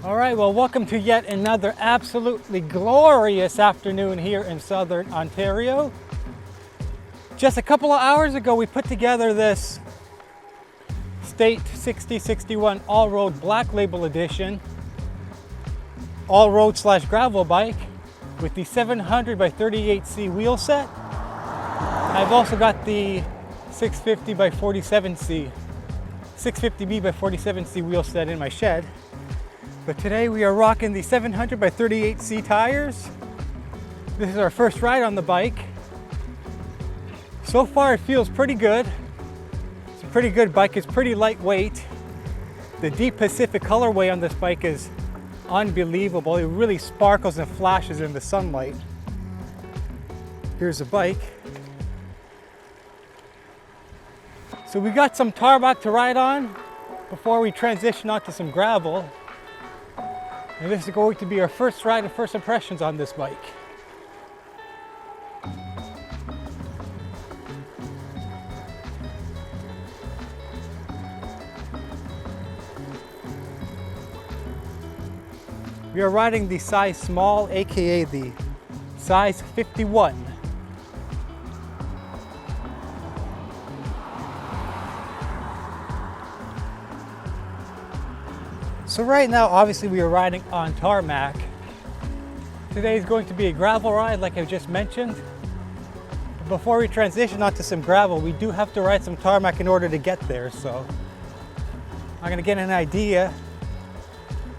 All right, well, welcome to yet another absolutely glorious afternoon here in Southern Ontario. Just a couple of hours ago, we put together this State 6061 All-Road Black Label Edition, all-road / gravel bike with the 700 by 38C wheel set. I've also got the 650 by 47C, 650B by 47C wheel set in my shed. But today we are rocking the 700 by 38C tires. This is our first ride on the bike. So far it feels pretty good. It's a pretty good bike. It's pretty lightweight. The Deep Pacific colorway on this bike is unbelievable. It really sparkles and flashes in the sunlight. Here's the bike. So we got some tarmac to ride on before we transition onto some gravel. And this is going to be our first ride and first impressions on this bike. We are riding the size small, aka the size 51. So right now, obviously we are riding on tarmac. Today is going to be a gravel ride like I just mentioned. But before we transition onto some gravel, we do have to ride some tarmac in order to get there. So I'm gonna get an idea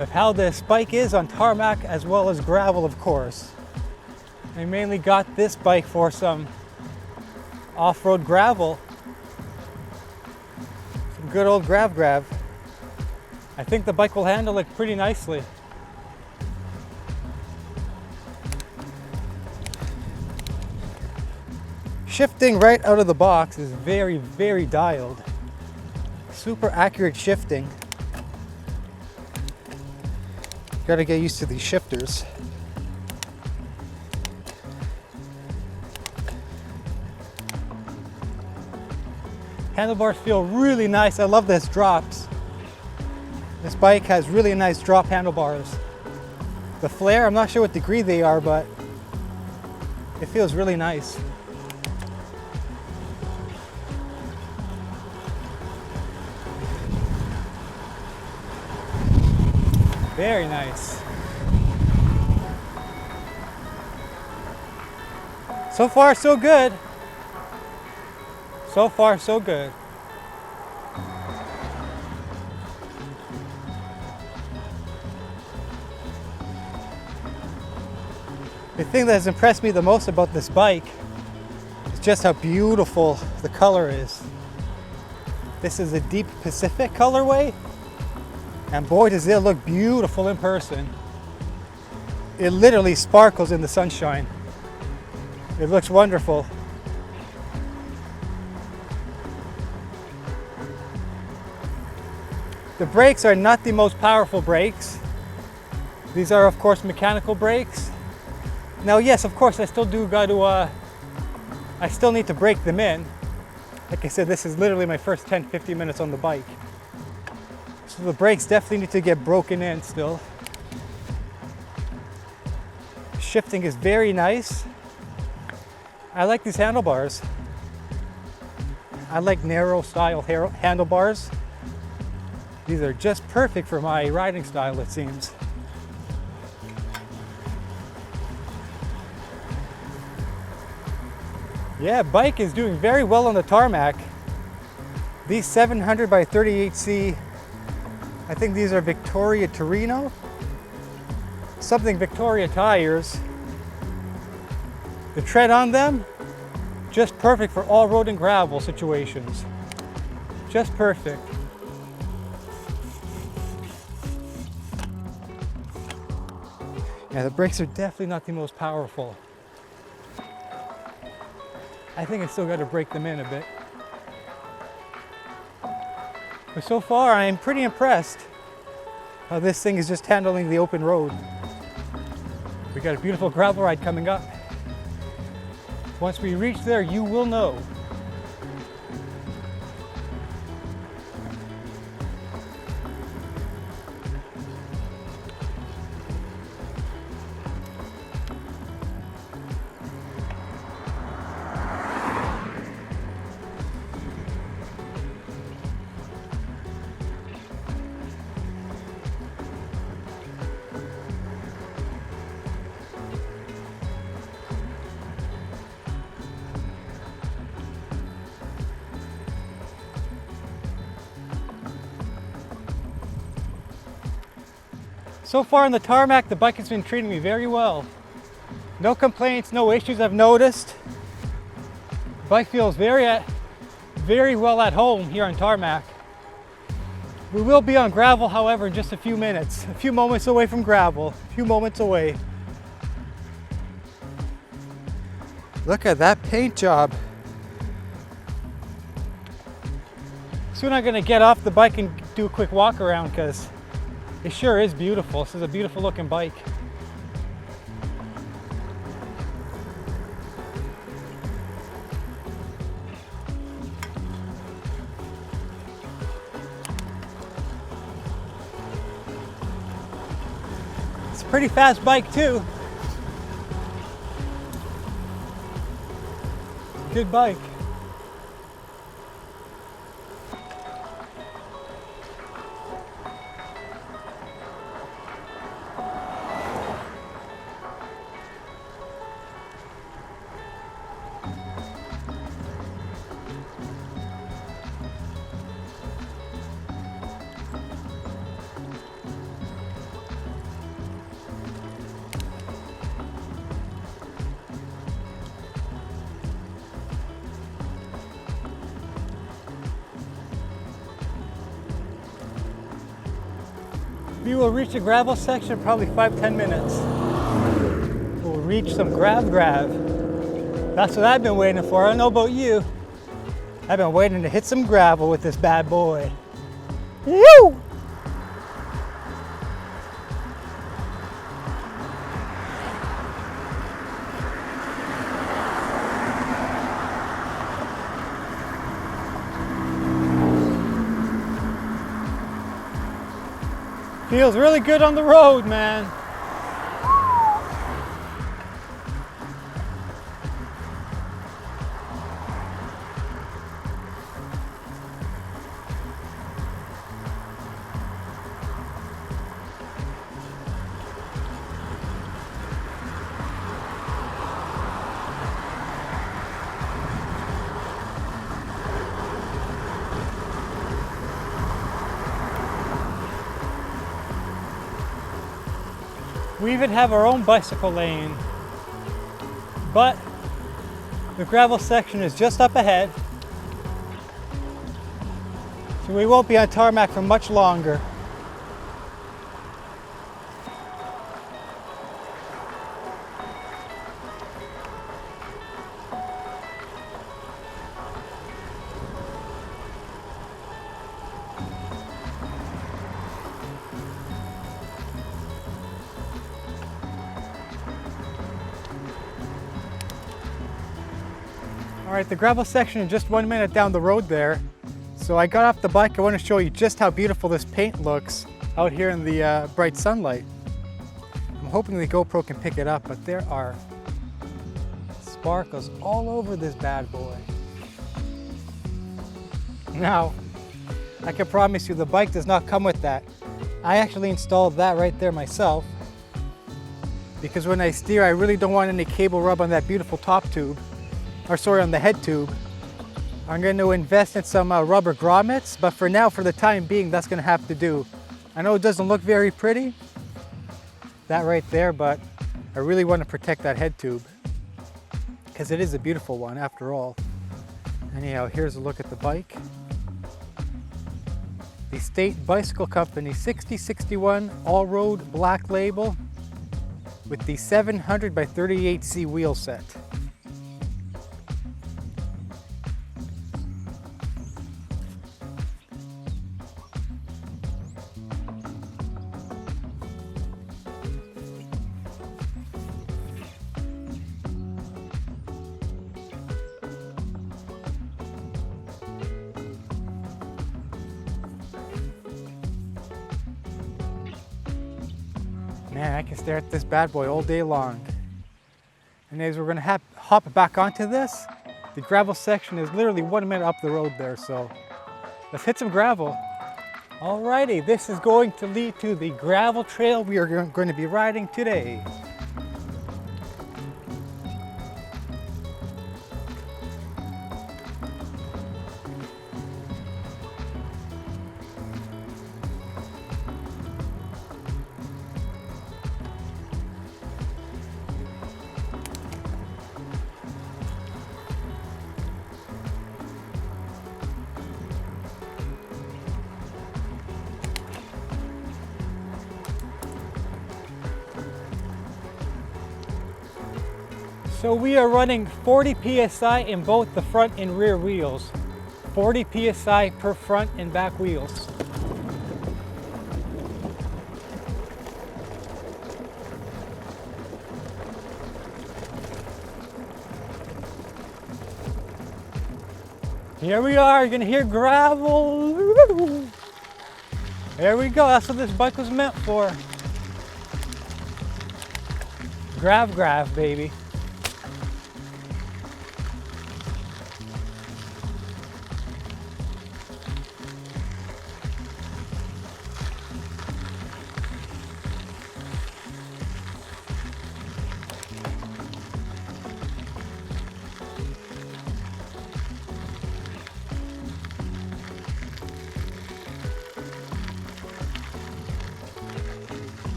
of how this bike is on tarmac as well as gravel, of course. I mainly got this bike for some off-road gravel. Some good old grav. I think the bike will handle it pretty nicely. Shifting right out of the box is very, very dialed. Super accurate shifting. Gotta get used to these shifters. Handlebars feel really nice. I love this drops. This bike has really nice drop handlebars. The flare, I'm not sure what degree they are, but it feels really nice. Very nice. So far, so good. So far, so good. The thing that has impressed me the most about this bike is just how beautiful the color is. This is a Deep Pacific colorway, and boy does it look beautiful in person. It literally sparkles in the sunshine. It looks wonderful. The brakes are not the most powerful brakes. These are of course mechanical brakes. Now, yes, of course, I still need to break them in. Like I said, this is literally my first 10-15 minutes on the bike. So the brakes definitely need to get broken in still. Shifting is very nice. I like these handlebars. I like narrow style handlebars. These are just perfect for my riding style, it seems. Yeah, bike is doing very well on the tarmac. These 700 by 38C, I think these are Victoria Torino, something Victoria tires. The tread on them, just perfect for all road and gravel situations. Just perfect. Yeah, the brakes are definitely not the most powerful. I think I still got to break them in a bit. But so far, I'm pretty impressed how this thing is just handling the open road. We got a beautiful gravel ride coming up. Once we reach there, you will know. So far on the tarmac, the bike has been treating me very well. No complaints, no issues I've noticed. The bike feels very well at home here on tarmac. We will be on gravel, however, in just a few minutes. A few moments away from gravel, a few moments away. Look at that paint job. Soon I'm gonna get off the bike and do a quick walk around because it sure is beautiful. This is a beautiful looking bike. It's a pretty fast bike too. Good bike. We will reach the gravel section in probably 5-10 minutes. We'll reach some grab. That's what I've been waiting for. I don't know about you. I've been waiting to hit some gravel with this bad boy. Woo! Feels really good on the road, man. We even have our own bicycle lane, but the gravel section is just up ahead, so we won't be on tarmac for much longer. All right, the gravel section is just 1 minute down the road there. So I got off the bike. I want to show you just how beautiful this paint looks out here in the bright sunlight. I'm hoping the GoPro can pick it up, but there are sparkles all over this bad boy. Now, I can promise you the bike does not come with that. I actually installed that right there myself because when I steer, I really don't want any cable rub on that beautiful top tube. Or sorry, on the head tube. I'm going to invest in some rubber grommets, but for now, for the time being, that's going to have to do. I know it doesn't look very pretty, that right there, but I really want to protect that head tube because it is a beautiful one after all. Anyhow, here's a look at the bike. The State Bicycle Company 6061 all-road black label with the 700 by 38C wheel set. Man, I can stare at this bad boy all day long. And as we're gonna hop back onto this, the gravel section is literally 1 minute up the road there, so let's hit some gravel. Alrighty, this is going to lead to the gravel trail we are going to be riding today. So we are running 40 PSI in both the front and rear wheels. 40 PSI per front and back wheels. Here we are, you're gonna hear gravel. There we go, that's what this bike was meant for. Grav, baby.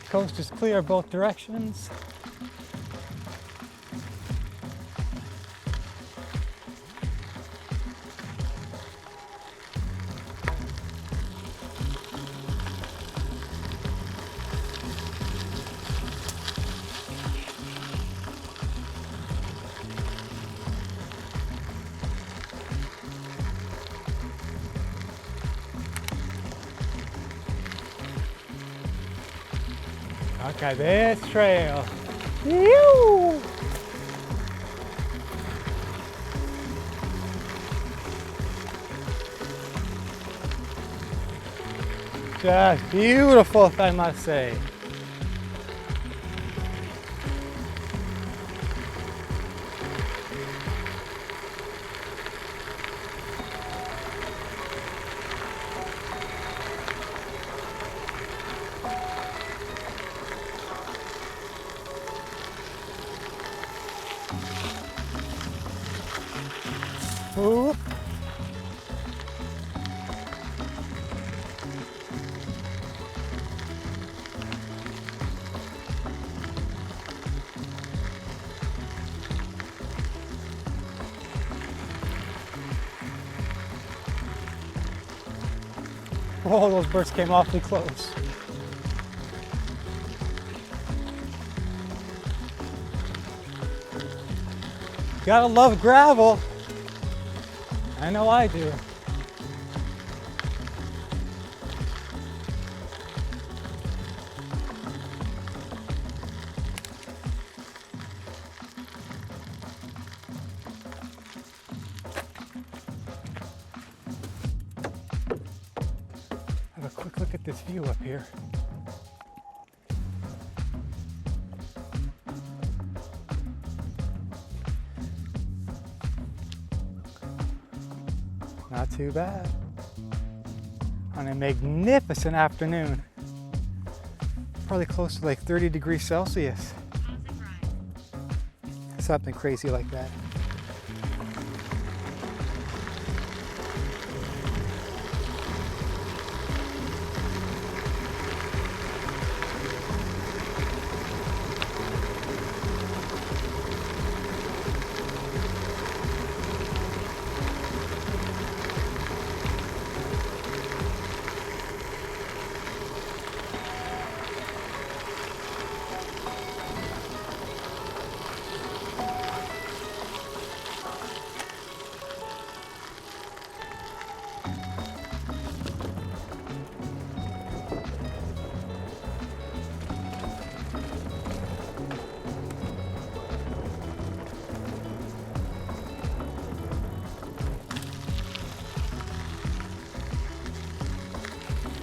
Coast is clear both directions. Okay, this trail. Woo! Just beautiful, if I must say. Oop. Oh, those birds came awfully close. Gotta love gravel. I know I do. Have a quick look at this view up here. Not too bad. On a magnificent afternoon. Probably close to like 30 degrees Celsius. Something crazy like that.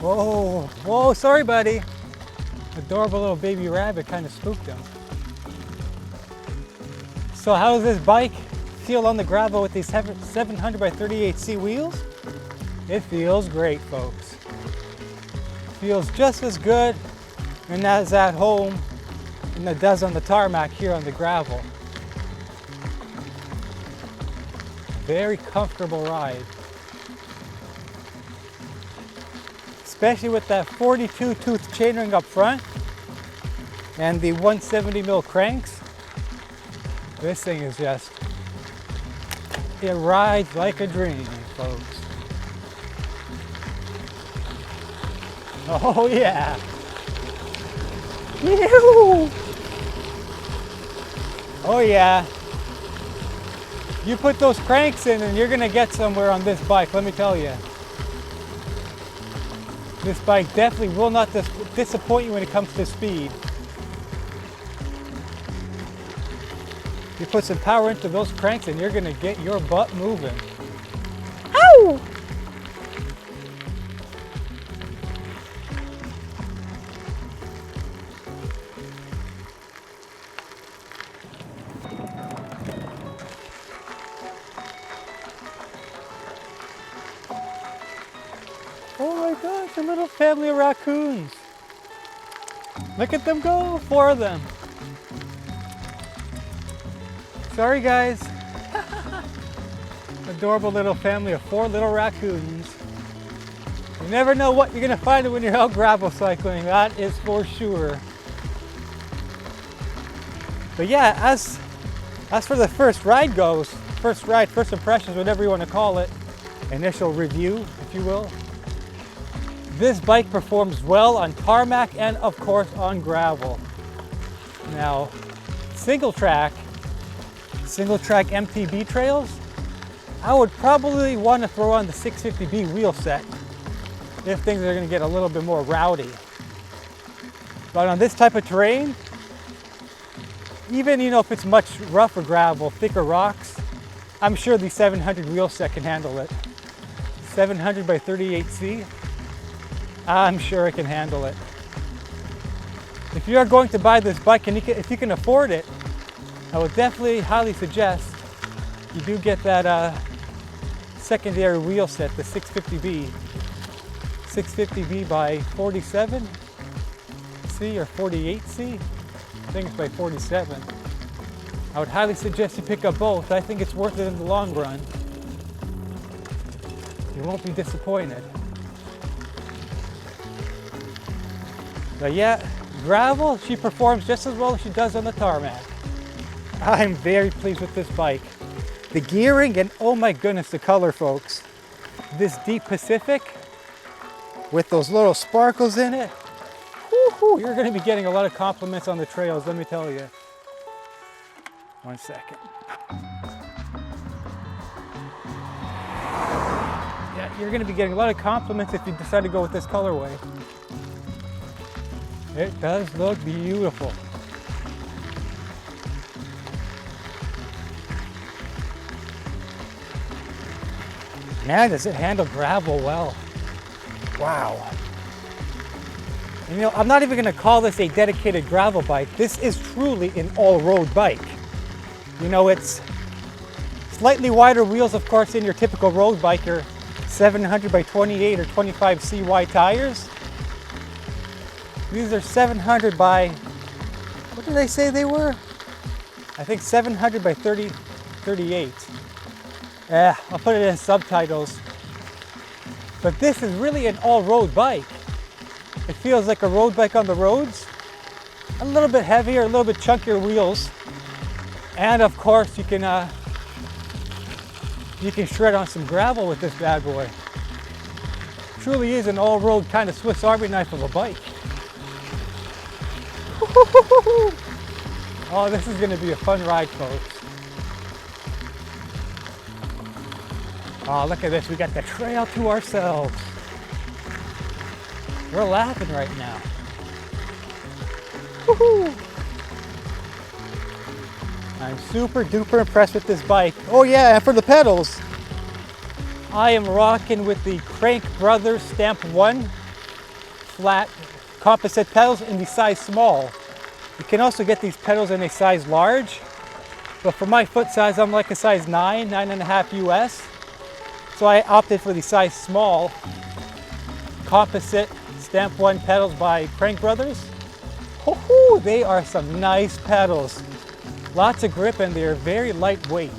Whoa, whoa, sorry buddy. Adorable little baby rabbit kind of spooked him. So how does this bike feel on the gravel with these 700 by 38C wheels? It feels great, folks. Feels just as good and as at home and it does on the tarmac here on the gravel. Very comfortable ride. Especially with that 42 tooth chainring up front and the 170 mil cranks. This thing is just, it rides like a dream, folks. Oh yeah. Ew. Oh yeah. You put those cranks in and you're gonna get somewhere on this bike, let me tell you. This bike definitely will not disappoint you when it comes to speed. You put some power into those cranks and you're gonna get your butt moving. Ow! Oh my gosh, a little family of raccoons. Look at them go, 4 of them. Sorry guys. Adorable little family of 4 little raccoons. You never know what you're gonna find when you're out gravel cycling, that is for sure. But yeah, as for the first ride goes, first impressions, whatever you want to call it, initial review, if you will. This bike performs well on tarmac and of course on gravel. Now, single track MTB trails, I would probably want to throw on the 650B wheel set if things are going to get a little bit more rowdy. But on this type of terrain, even if it's much rougher gravel, thicker rocks, I'm sure the 700 wheel set can handle it. 700 by 38C, I'm sure it can handle it. If you are going to buy this bike and if you can afford it, I would definitely highly suggest you do get that secondary wheel set, the 650B. 650B by 47C or 48C. I think it's by 47. I would highly suggest you pick up both. I think it's worth it in the long run. You won't be disappointed. But yeah, gravel, she performs just as well as she does on the tarmac. I'm very pleased with this bike. The gearing and oh my goodness, the color, folks. This Deep Pacific with those little sparkles in it. Woo-hoo, you're going to be getting a lot of compliments on the trails, let me tell you. 1 second. Yeah, you're going to be getting a lot of compliments if you decide to go with this colorway. It does look beautiful. Man, does it handle gravel well. Wow. And I'm not even going to call this a dedicated gravel bike. This is truly an all-road bike. It's slightly wider wheels, of course, in your typical road bike, your 700 by 28 or 25C wide tires. These are 700 by, what did they say they were? I think 700 by 38. I'll put it in subtitles. But this is really an all-road bike. It feels like a road bike on the roads. A little bit heavier, a little bit chunkier wheels. And of course, you can shred on some gravel with this bad boy. Truly is an all-road kind of Swiss Army knife of a bike. Oh, this is going to be a fun ride, folks. Oh, look at this. We got the trail to ourselves. We're laughing right now. Woohoo! I'm super duper impressed with this bike. Oh yeah, and for the pedals, I am rocking with the Crank Brothers Stamp 1 flat composite pedals in the size small. You can also get these pedals in a size large, but for my foot size, I'm like a size 9.5 US. So I opted for the size small composite Stamp 1 pedals by Crank Brothers. Woohoo! They are some nice pedals. Lots of grip and they're very lightweight.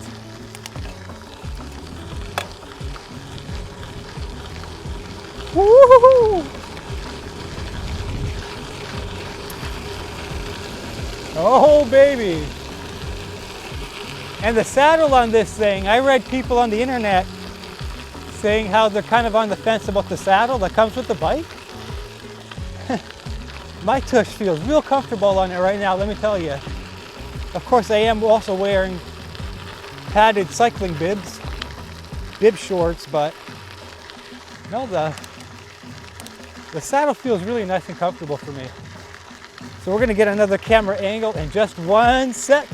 Woohoo! Oh baby! And the saddle on this thing, I read people on the internet saying how they're kind of on the fence about the saddle that comes with the bike. My tush feels real comfortable on it right now, let me tell you. Of course, I am also wearing padded cycling bibs, bib shorts, but no, the saddle feels really nice and comfortable for me. So we're gonna get another camera angle in just 1 sec.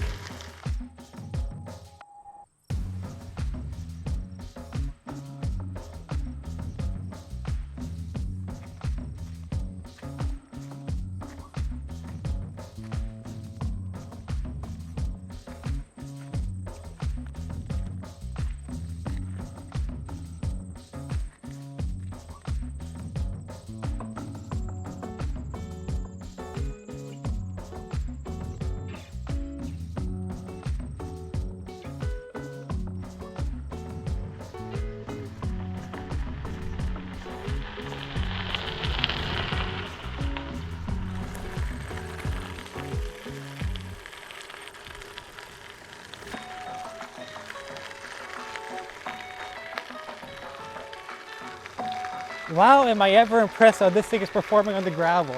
Wow, am I ever impressed how this thing is performing on the gravel.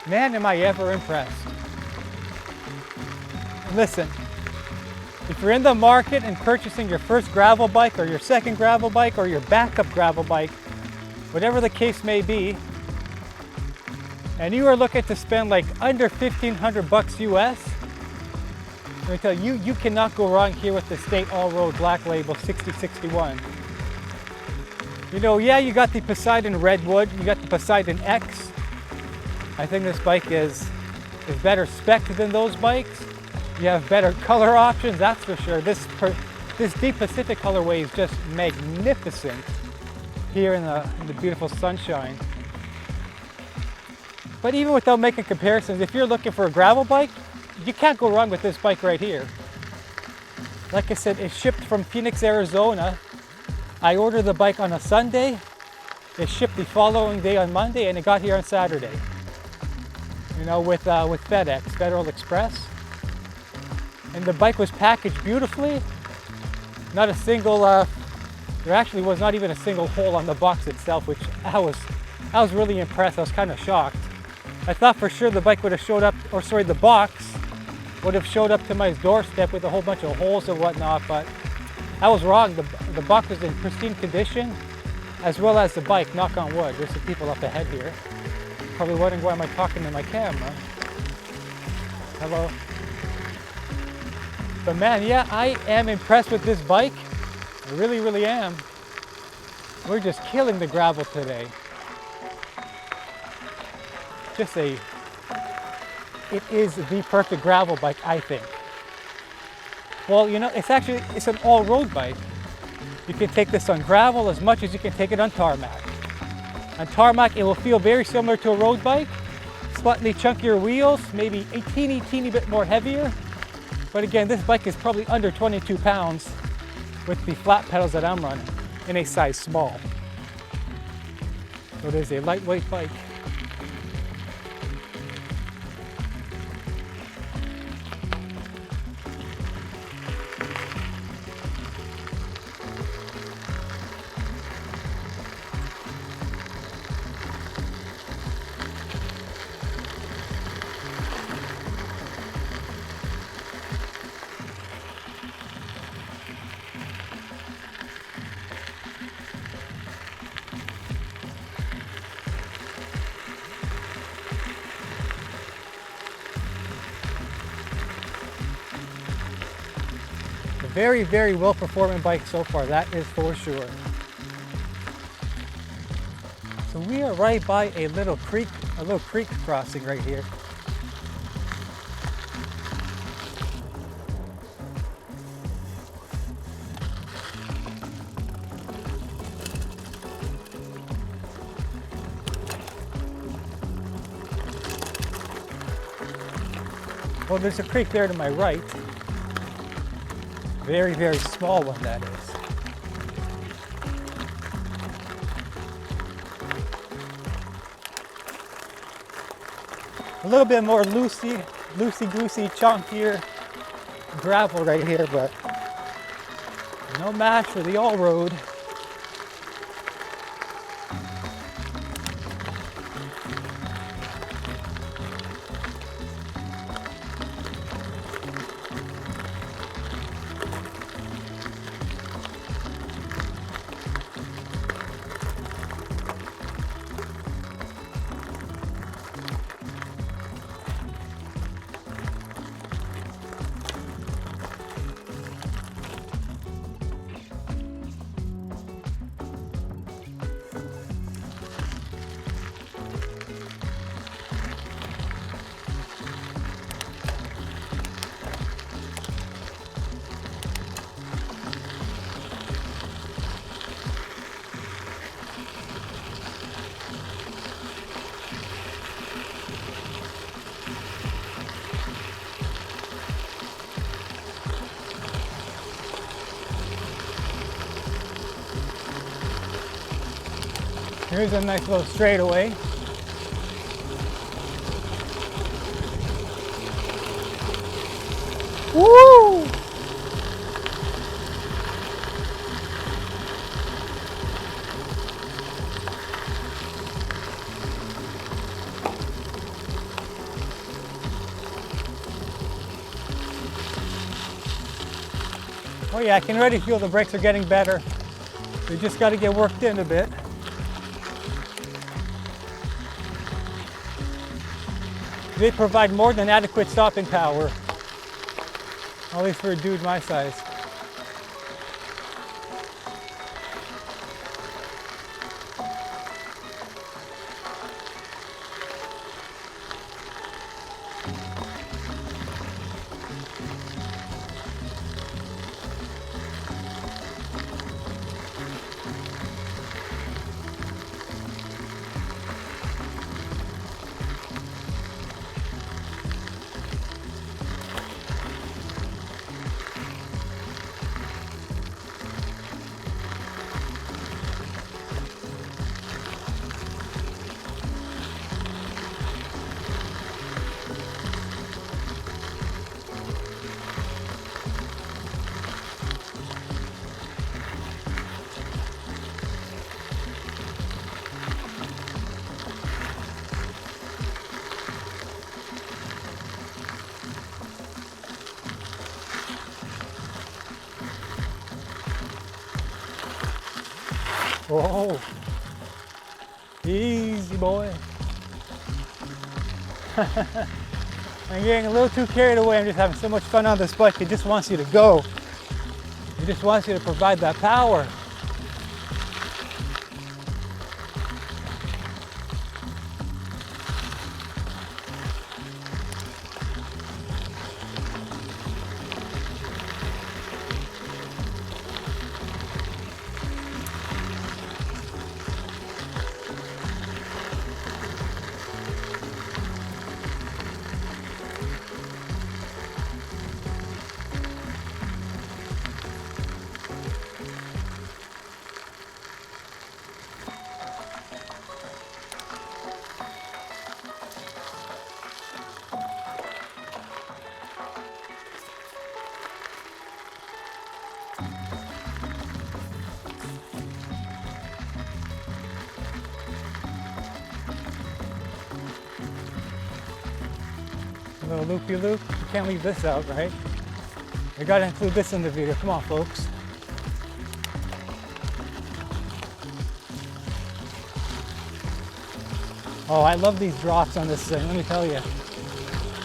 Man, am I ever impressed. Listen, if you're in the market and purchasing your first gravel bike or your second gravel bike or your backup gravel bike, whatever the case may be, and you are looking to spend like under 1,500 bucks US, let me tell you, you cannot go wrong here with the State All-Road Black Label 6061. You know, yeah, you got the Poseidon Redwood, you got the Poseidon X. I think this bike is better spec than those bikes. You have better color options, that's for sure. This Deep Pacific colorway is just magnificent here in the beautiful sunshine. But even without making comparisons, if you're looking for a gravel bike, you can't go wrong with this bike right here. Like I said, it's shipped from Phoenix, Arizona. I ordered the bike on a Sunday, it shipped the following day on Monday, and it got here on Saturday. You know, with FedEx, Federal Express. And the bike was packaged beautifully. Not a single, there actually was not even a single hole on the box itself, which I was really impressed. I was kind of shocked. I thought for sure the bike would have showed up, or sorry, the box would have showed up to my doorstep with a whole bunch of holes and whatnot, but I was wrong. The box was in pristine condition, as well as the bike, knock on wood. There's some people up ahead here. Probably wondering why am I talking to my camera. Hello. But man, yeah, I am impressed with this bike. I really, really am. We're just killing the gravel today. It is the perfect gravel bike, I think. Well, you know, it's an all-road bike. You can take this on gravel as much as you can take it on tarmac. On tarmac, it will feel very similar to a road bike. Slightly chunkier wheels, maybe a teeny bit more heavier. But again, this bike is probably under 22 pounds with the flat pedals that I'm running in a size small. So it is a lightweight bike. Very, very well performing bike so far, that is for sure. So we are right by a little creek crossing right here. Well, there's a creek there to my right. Very, very small one, that is. A little bit more loosey-goosey, chunkier gravel right here, but no match for the all road. Here's a nice little straightaway. Woo! Oh yeah, I can already feel the brakes are getting better. They just got to get worked in a bit. They provide more than adequate stopping power, at least for a dude my size. Whoa, easy boy. I'm getting a little too carried away. I'm just having so much fun on this bike. It just wants you to go. It just wants you to provide that power. A little loopy-loop. You can't leave this out, right? I gotta include this in the video. Come on, folks. Oh, I love these drops on this thing, let me tell you.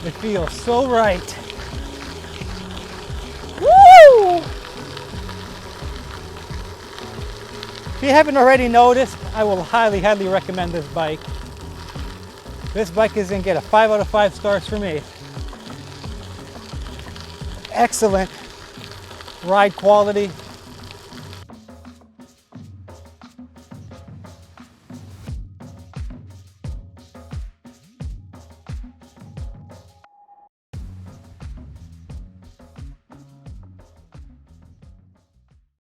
It feels so right. Woo! If you haven't already noticed, I will highly, highly recommend this bike. This bike is going to get a 5 out of 5 stars for me. Excellent ride quality,